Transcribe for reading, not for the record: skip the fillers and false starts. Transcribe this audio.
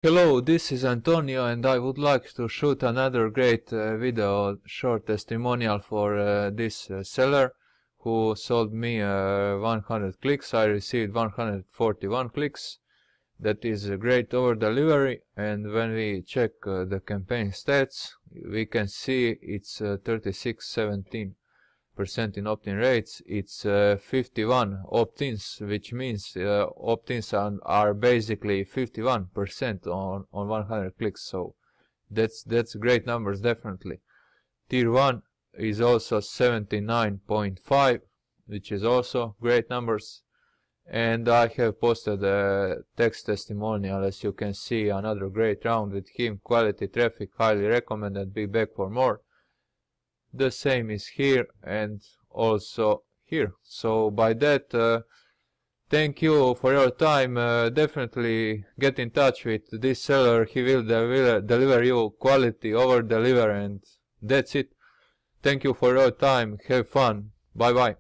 Hello, this is Antonio and I would like to shoot another great video short testimonial for this seller who sold me 100 clicks. I received 141 clicks. That is a great over delivery, and when we check the campaign stats we can see it's 36.17% in opt-in rates. It's 51 opt-ins, which means opt-ins are basically 51% on 100 clicks. So that's great numbers, definitely. Tier 1 is also 79.5, which is also great numbers. And I have posted a text testimonial, as you can see, another great round with him, quality traffic, highly recommended, be back for more. The same is here and also here. So by that, thank you for your time. Definitely get in touch with this seller. He will deliver you quality, over deliver, and that's it. Thank you for your time. Have fun. Bye bye.